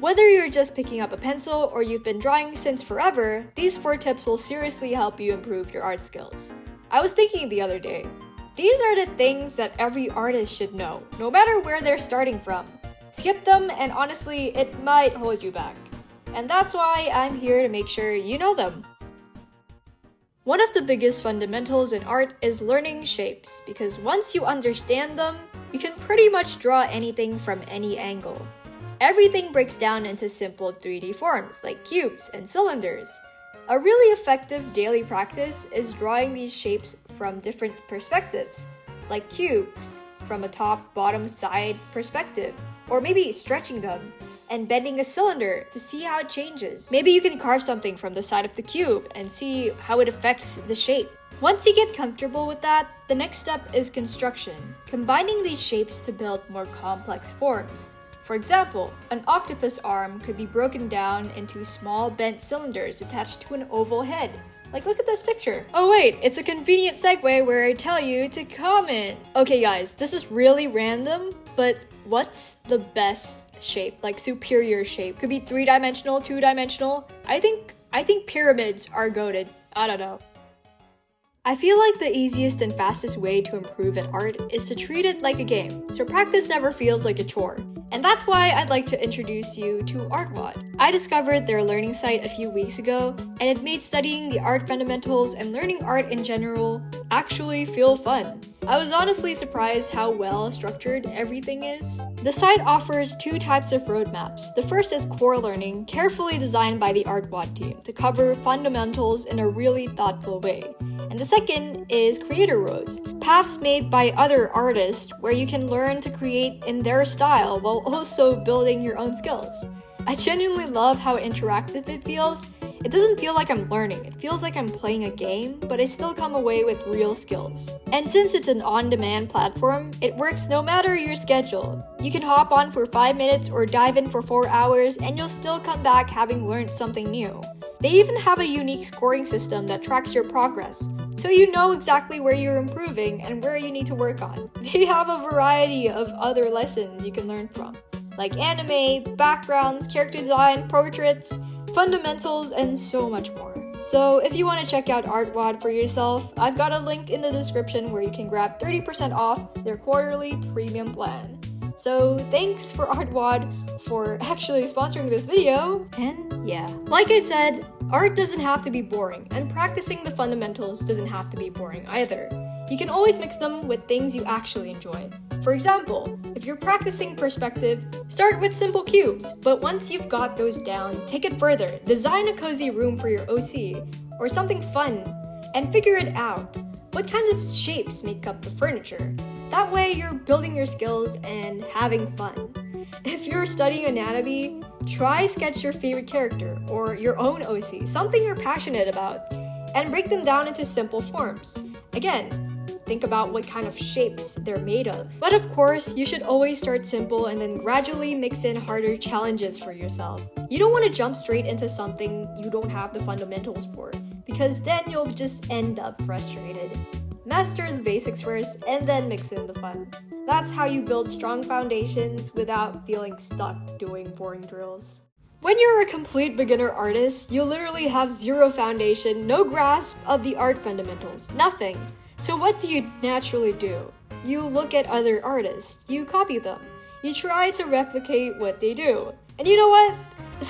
Whether you're just picking up a pencil or you've been drawing since forever, these 4 tips will seriously help you improve your art skills. I was thinking the other day, these are the things that every artist should know, no matter where they're starting from. Skip them and honestly, it might hold you back. And that's why I'm here to make sure you know them. One of the biggest fundamentals in art is learning shapes, because once you understand them, you can pretty much draw anything from any angle. Everything breaks down into simple 3D forms like cubes and cylinders. A really effective daily practice is drawing these shapes from different perspectives, like cubes from a top, bottom, side perspective, or maybe stretching them and bending a cylinder to see how it changes. Maybe you can carve something from the side of the cube and see how it affects the shape. Once you get comfortable with that, the next step is construction, combining these shapes to build more complex forms. For example, an octopus arm could be broken down into small bent cylinders attached to an oval head. Like, look at this picture. Oh wait, it's a convenient segue where I tell you to comment. Okay guys, this is really random, but what's the best shape? Like superior shape? Could be 3-dimensional, 2-dimensional. I think pyramids are goated. I don't know. I feel like the easiest and fastest way to improve at art is to treat it like a game, so practice never feels like a chore. And that's why I'd like to introduce you to ArtWad. I discovered their learning site a few weeks ago, and it made studying the art fundamentals and learning art in general actually feel fun. I was honestly surprised how well structured everything is. The site offers 2 types of roadmaps. The first is core learning, carefully designed by the ArtWad team to cover fundamentals in a really thoughtful way. And the second is creator roads, paths made by other artists where you can learn to create in their style while also building your own skills. I genuinely love how interactive it feels. It doesn't feel like I'm learning, it feels like I'm playing a game, but I still come away with real skills. And since it's an on-demand platform, it works no matter your schedule. You can hop on for 5 minutes or dive in for 4 hours and you'll still come back having learned something new. They even have a unique scoring system that tracks your progress, so you know exactly where you're improving and where you need to work on. They have a variety of other lessons you can learn from, like anime, backgrounds, character design, portraits, fundamentals, and so much more. So if you want to check out ArtWad for yourself, I've got a link in the description where you can grab 30% off their quarterly premium plan. So thanks for ArtWad for actually sponsoring this video, and yeah. Like I said, art doesn't have to be boring, and practicing the fundamentals doesn't have to be boring either. You can always mix them with things you actually enjoy. For example, if you're practicing perspective, start with simple cubes, but once you've got those down, take it further. Design a cozy room for your OC, or something fun, and figure it out. What kinds of shapes make up the furniture? That way you're building your skills and having fun. If you're studying anatomy, try sketch your favorite character or your own OC, something you're passionate about, and break them down into simple forms. Again, think about what kind of shapes they're made of. But of course, you should always start simple and then gradually mix in harder challenges for yourself. You don't want to jump straight into something you don't have the fundamentals for, because then you'll just end up frustrated. Master the basics first and then mix in the fun. That's how you build strong foundations without feeling stuck doing boring drills. When you're a complete beginner artist, you literally have zero foundation, no grasp of the art fundamentals, nothing. So what do you naturally do? You look at other artists, you copy them, you try to replicate what they do. And you know what?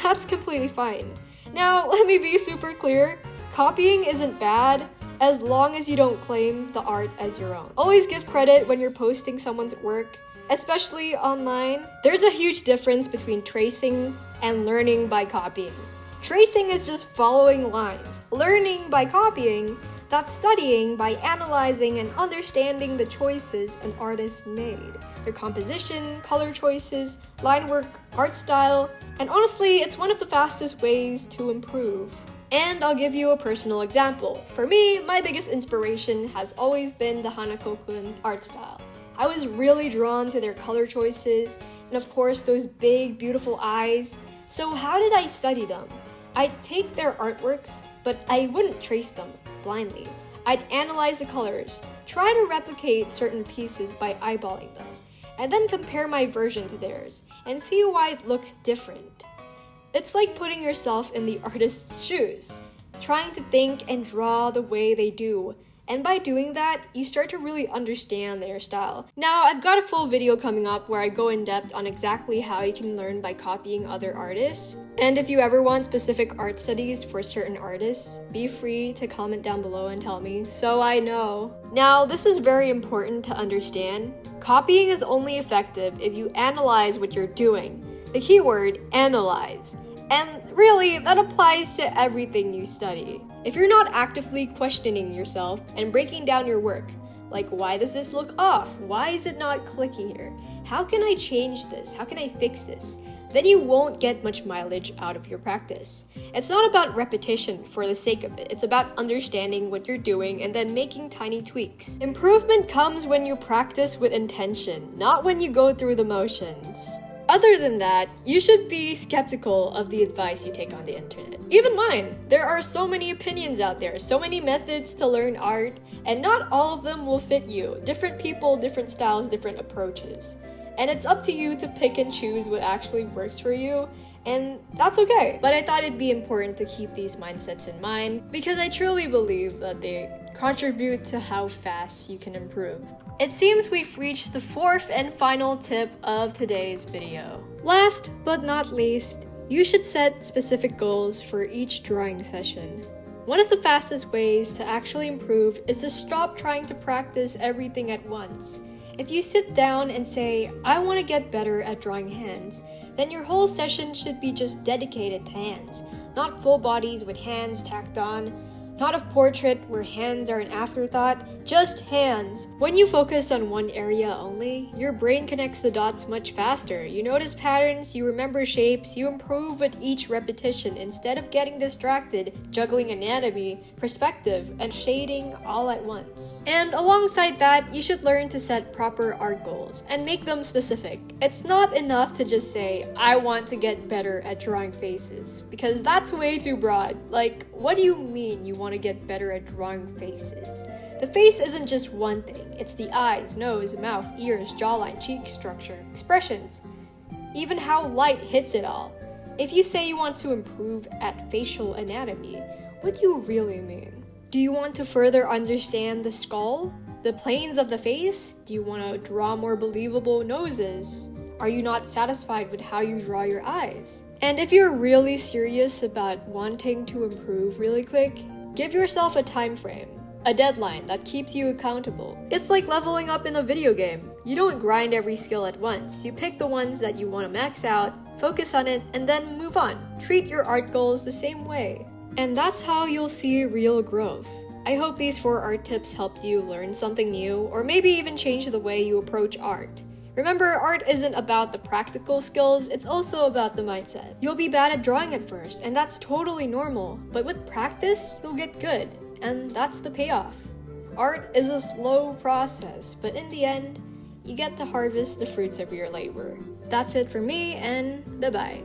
That's completely fine. Now, let me be super clear, copying isn't bad, as long as you don't claim the art as your own. Always give credit when you're posting someone's work, especially online. There's a huge difference between tracing and learning by copying. Tracing is just following lines. Learning by copying, that's studying by analyzing and understanding the choices an artist made. Their composition, color choices, line work, art style, and honestly, it's one of the fastest ways to improve. And I'll give you a personal example. For me, my biggest inspiration has always been the Hanako-kun art style. I was really drawn to their color choices, and of course those big, beautiful eyes. So how did I study them? I'd take their artworks, but I wouldn't trace them blindly. I'd analyze the colors, try to replicate certain pieces by eyeballing them, and then compare my version to theirs, and see why it looked different. It's like putting yourself in the artist's shoes, trying to think and draw the way they do. And by doing that, you start to really understand their style. Now, I've got a full video coming up where I go in depth on exactly how you can learn by copying other artists. And if you ever want specific art studies for certain artists, be free to comment down below and tell me, so I know. Now, this is very important to understand. Copying is only effective if you analyze what you're doing. The keyword, analyze. And really, that applies to everything you study. If you're not actively questioning yourself and breaking down your work, like why does this look off? Why is it not clicking here? How can I change this? How can I fix this? Then you won't get much mileage out of your practice. It's not about repetition for the sake of it. It's about understanding what you're doing and then making tiny tweaks. Improvement comes when you practice with intention, not when you go through the motions. Other than that, you should be skeptical of the advice you take on the internet. Even mine. There are so many opinions out there, so many methods to learn art, and not all of them will fit you. Different people, different styles, different approaches. And it's up to you to pick and choose what actually works for you, and that's okay. But I thought it'd be important to keep these mindsets in mind because I truly believe that they contribute to how fast you can improve. It seems we've reached the fourth and final tip of today's video. Last but not least, you should set specific goals for each drawing session. One of the fastest ways to actually improve is to stop trying to practice everything at once. If you sit down and say, I want to get better at drawing hands, then your whole session should be just dedicated to hands, not full bodies with hands tacked on. Not a portrait where hands are an afterthought, just hands. When you focus on one area only, your brain connects the dots much faster. You notice patterns, you remember shapes, you improve with each repetition instead of getting distracted, juggling anatomy, perspective, and shading all at once. And alongside that, you should learn to set proper art goals and make them specific. It's not enough to just say, I want to get better at drawing faces, because that's way too broad. Like, what do you mean you want to get better at drawing faces? The face isn't just one thing. It's the eyes, nose, mouth, ears, jawline, cheek structure, expressions, even how light hits it all. If you say you want to improve at facial anatomy, what do you really mean? Do you want to further understand the skull? The planes of the face? Do you want to draw more believable noses? Are you not satisfied with how you draw your eyes? And if you're really serious about wanting to improve really quick, give yourself a time frame, a deadline that keeps you accountable. It's like leveling up in a video game. You don't grind every skill at once. You pick the ones that you want to max out, focus on it, and then move on. Treat your art goals the same way. And that's how you'll see real growth. I hope these 4 art tips helped you learn something new, or maybe even change the way you approach art. Remember, art isn't about the practical skills, it's also about the mindset. You'll be bad at drawing at first, and that's totally normal, but with practice, you'll get good, and that's the payoff. Art is a slow process, but in the end, you get to harvest the fruits of your labor. That's it for me, and bye-bye.